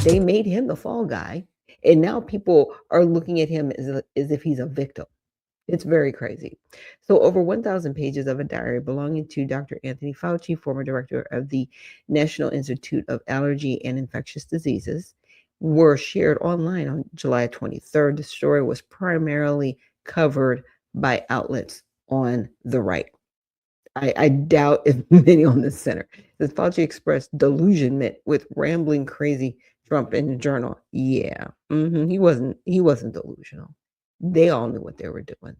They made him the fall guy, and now people are looking at him as if he's a victim. It's very crazy. So over 1,000 pages of a diary belonging to Dr. Anthony Fauci, former director of the National Institute of Allergy and Infectious Diseases, were shared online on July 23rd. The story was primarily covered by outlets on the right. I doubt if many on the center. Says Fauci expressed delusionment with rambling crazy Trump in the journal. Yeah, he wasn't delusional. They all knew what they were doing.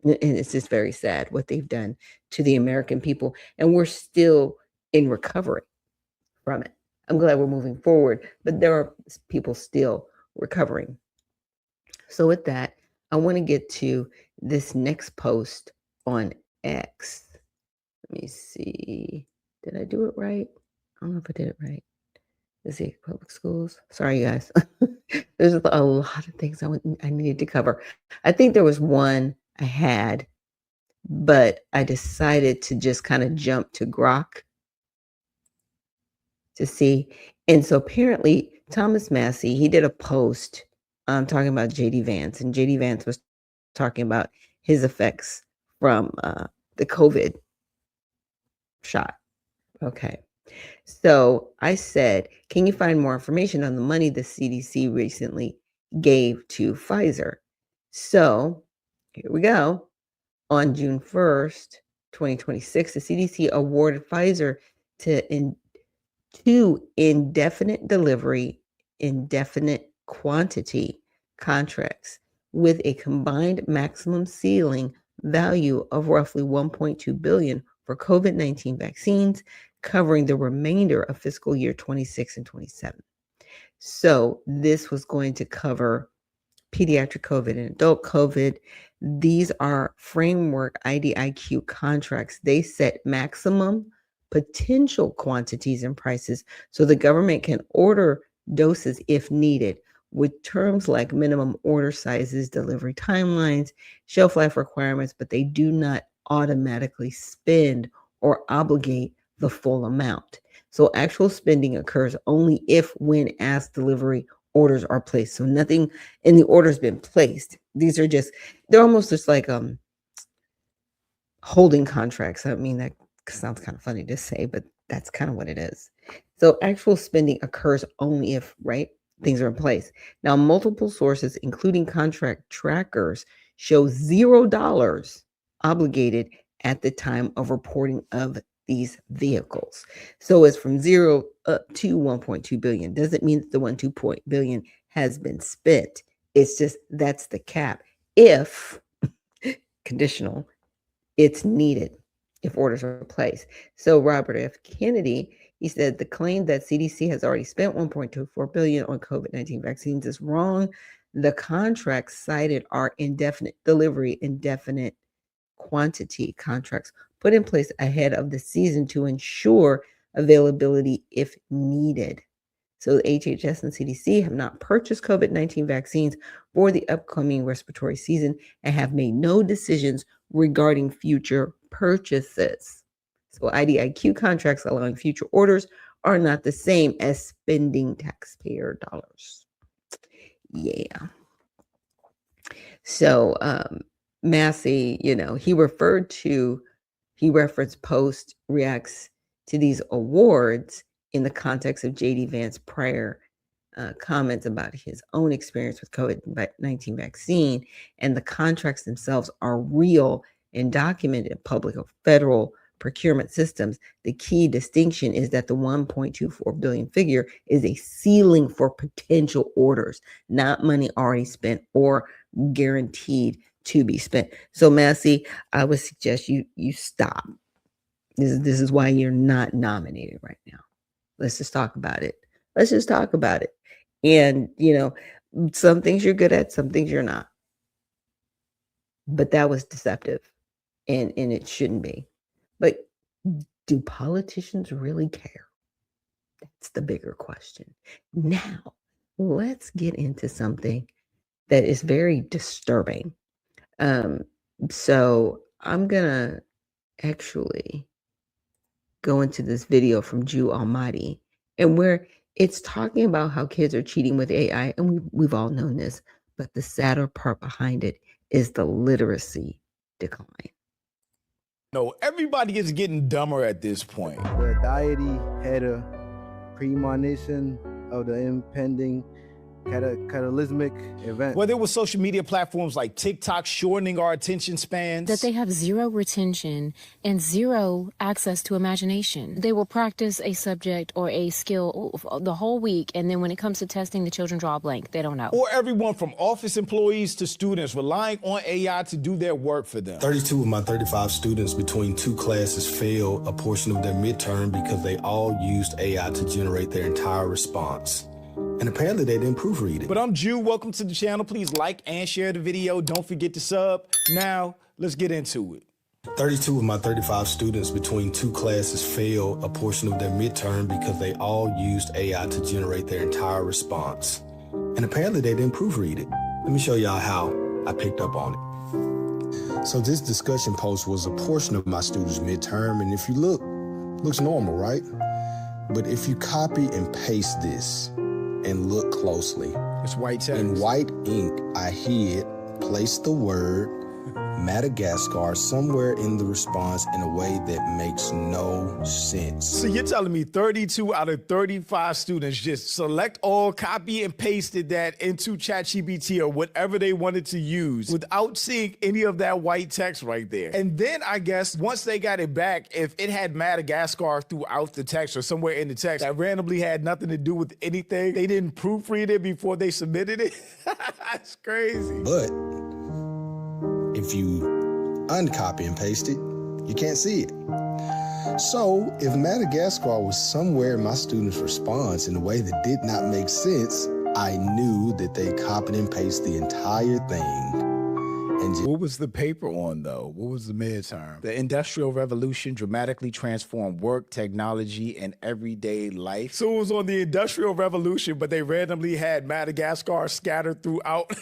And it's just very sad what they've done to the American people. And we're still in recovery from it. I'm glad we're moving forward, but there are people still recovering. So with that, I want to get to this next post on X. Let me see. Did I do it right? I don't know if I did it right. Let's see, public schools. Sorry, guys. There's a lot of things I needed to cover. I think there was one I had, but I decided to just kind of jump to Grok to see. And so apparently Thomas Massey, he did a post talking about J.D. Vance, and J.D. Vance was talking about his effects from the COVID shot. Okay. So I said, can you find more information on the money the CDC recently gave to Pfizer? So here we go. On June 1st, 2026, the CDC awarded Pfizer to indefinite delivery, indefinite quantity contracts with a combined maximum ceiling value of roughly $1.2 billion for COVID-19 vaccines, covering the remainder of fiscal year 26 and 27. So this was going to cover pediatric COVID and adult COVID. These are framework IDIQ contracts. They set maximum potential quantities and prices so the government can order doses if needed, with terms like minimum order sizes, delivery timelines, shelf life requirements, but they do not automatically spend or obligate the full amount. So actual spending occurs only if, when asked, delivery orders are placed. So nothing in the order's been placed. These are they're almost just like holding contracts. I mean, that sounds kind of funny to say, but that's kind of what it is. So actual spending occurs only if, right, things are in place. Now, multiple sources, including contract trackers, show $0 obligated at the time of reporting of these vehicles. So it's from 0 up to 1.2 billion. Doesn't mean that the 1.2 billion has been spent. It's just that's the cap. If conditional, it's needed if orders are placed. So Robert F. Kennedy, he said the claim that CDC has already spent $1.24 billion on COVID-19 vaccines is wrong. The contracts cited are indefinite delivery, indefinite quantity contracts put in place ahead of the season to ensure availability if needed. So the HHS and CDC have not purchased COVID-19 vaccines for the upcoming respiratory season and have made no decisions regarding future purchases. So IDIQ contracts allowing future orders are not the same as spending taxpayer dollars. Yeah. So Massey, he referenced Post reacts to these awards in the context of J.D. Vance's prior comments about his own experience with COVID-19 vaccine, and the contracts themselves are real and documented in public or federal procurement systems. The key distinction is that the 1.24 billion figure is a ceiling for potential orders, not money already spent or guaranteed to be spent. So Massey, I would suggest you stop. This is why you're not nominated right now. Let's just talk about it. And some things you're good at, some things you're not. But that was deceptive, and it shouldn't be. But do politicians really care? That's the bigger question. Now, let's get into something that is very disturbing. So I'm gonna actually go into this video from 𝗬𝗢𝗓𝗓, and where It's talking about how kids are cheating with AI, and we've all known this, but the sadder part behind it is the literacy decline. No, everybody is getting dumber at this point. The deity had a premonition of the impending cataclysmic event. Whether it was social media platforms like TikTok shortening our attention spans. That they have zero retention and zero access to imagination. They will practice a subject or a skill the whole week, and then when it comes to testing, the children draw a blank. They don't know. Or everyone from office employees to students relying on AI to do their work for them. 32 of my 35 students between two classes failed a portion of their midterm because they all used AI to generate their entire response. And apparently they didn't proofread it. But I'm Jew. Welcome to the channel. Please like and share the video. Don't forget to sub. Now, let's get into it. 32 of my 35 students between two classes failed a portion of their midterm because they all used AI to generate their entire response. And apparently they didn't proofread it. Let me show y'all how I picked up on it. So this discussion post was a portion of my students' midterm, and if you look, looks normal, right? But if you copy and paste this and look closely, it's white text. In white ink, I hid, placed the word Madagascar somewhere in the response in a way that makes no sense. So you're telling me 32 out of 35 students just select all, copy and pasted that into ChatGPT or whatever they wanted to use without seeing any of that white text right there. And then I guess once they got it back, if it had Madagascar throughout the text or somewhere in the text that randomly had nothing to do with anything, they didn't proofread it before they submitted it. That's crazy. But if you uncopy and paste it, you can't see it. So if Madagascar was somewhere in my student's response in a way that did not make sense, I knew that they copied and pasted the entire thing. And what was the paper on, though? What was the midterm? The Industrial Revolution dramatically transformed work, technology, and everyday life. So it was on the Industrial Revolution, but they randomly had Madagascar scattered throughout.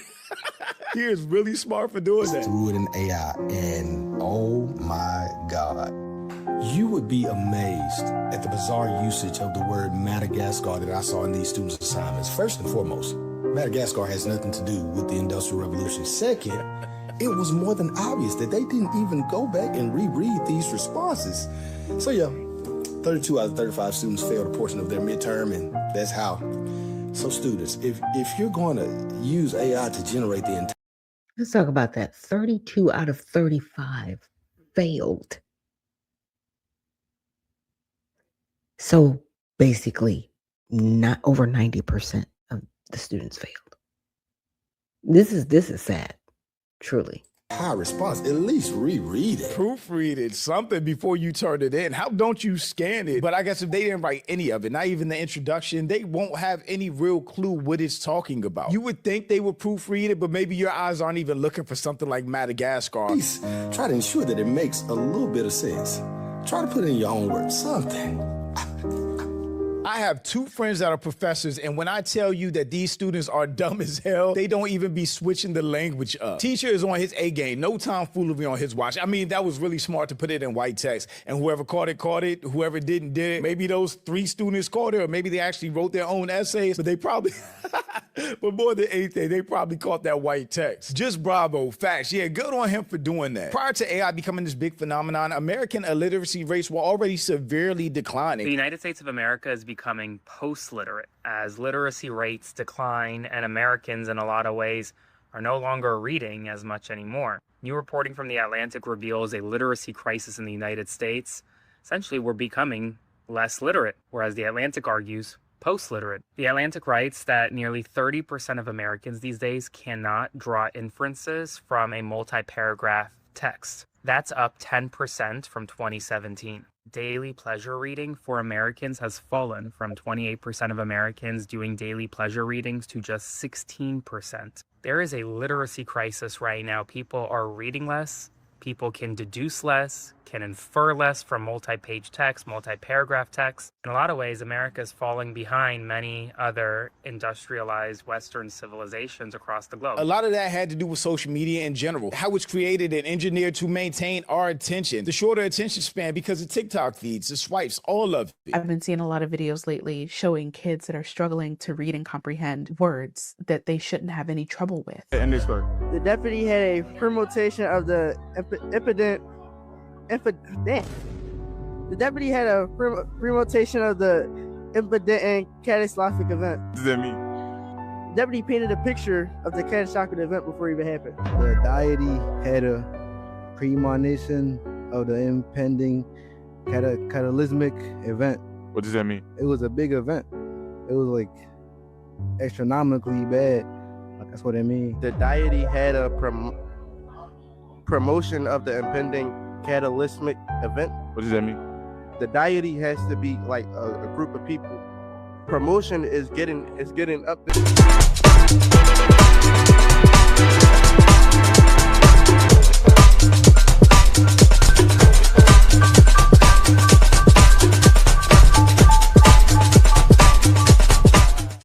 He is really smart for doing that. Threw it in AI, and oh my God. You would be amazed at the bizarre usage of the word Madagascar that I saw in these students' assignments. First and foremost, Madagascar has nothing to do with the Industrial Revolution. Second, it was more than obvious that they didn't even go back and reread these responses. So yeah, 32 out of 35 students failed a portion of their midterm, and that's how. So students, if you're going to use AI to generate the entire... Let's talk about that. 32 out of 35 failed. So basically, not over 90% of the students failed. This is sad, truly. High response, at least reread it. Proofread it, something before you turn it in. How don't you scan it? But I guess if they didn't write any of it, not even the introduction, they won't have any real clue what it's talking about. You would think they would proofread it, but maybe your eyes aren't even looking for something like Madagascar. Please try to ensure that it makes a little bit of sense. Try to put it in your own words, something. I have two friends that are professors, and when I tell you that these students are dumb as hell, they don't even be switching the language up. Teacher is on his A game, no tomfoolery on his watch. I mean, that was really smart to put it in white text, and whoever caught it, caught it. Whoever didn't, did. Maybe those 3 students caught it, or maybe they actually wrote their own essays, but they probably, but more than anything, they probably caught that white text. Just bravo, facts. Yeah, good on him for doing that. Prior to AI becoming this big phenomenon, American illiteracy rates were already severely declining. The United States of America is becoming post-literate as literacy rates decline, and Americans in a lot of ways are no longer reading as much anymore. New reporting from The Atlantic reveals a literacy crisis in the United States. Essentially, we're becoming less literate, whereas The Atlantic argues post-literate. The Atlantic writes that nearly 30% of Americans these days cannot draw inferences from a multi-paragraph text. That's up 10% from 2017. Daily pleasure reading for Americans has fallen from 28% of Americans doing daily pleasure readings to just 16%. There is a literacy crisis right now. People are reading less People can deduce less, can infer less from multi-page text, multi-paragraph text. In a lot of ways, America is falling behind many other industrialized Western civilizations across the globe. A lot of that had to do with social media in general, how it's created and engineered to maintain our attention, the shorter attention span because of TikTok feeds, the swipes, all of it. I've been seeing a lot of videos lately showing kids that are struggling to read and comprehend words that they shouldn't have any trouble with. The deputy had a permutation of the The deputy had a permutation of the 𝗕𝗢𝗡𝗡𝗧𝗢𝗥𝗑𝗪 event. What does that mean? The deputy painted a picture of the catastrophic event before it even happened. The deity had a premonition of the impending cataclysmic event. What does that mean? It was a big event. It was like astronomically bad. That's what it means. The deity had a promotion of the impending cataclysmic event. What does that mean? The deity has to be like a group of people. Promotion is getting up there.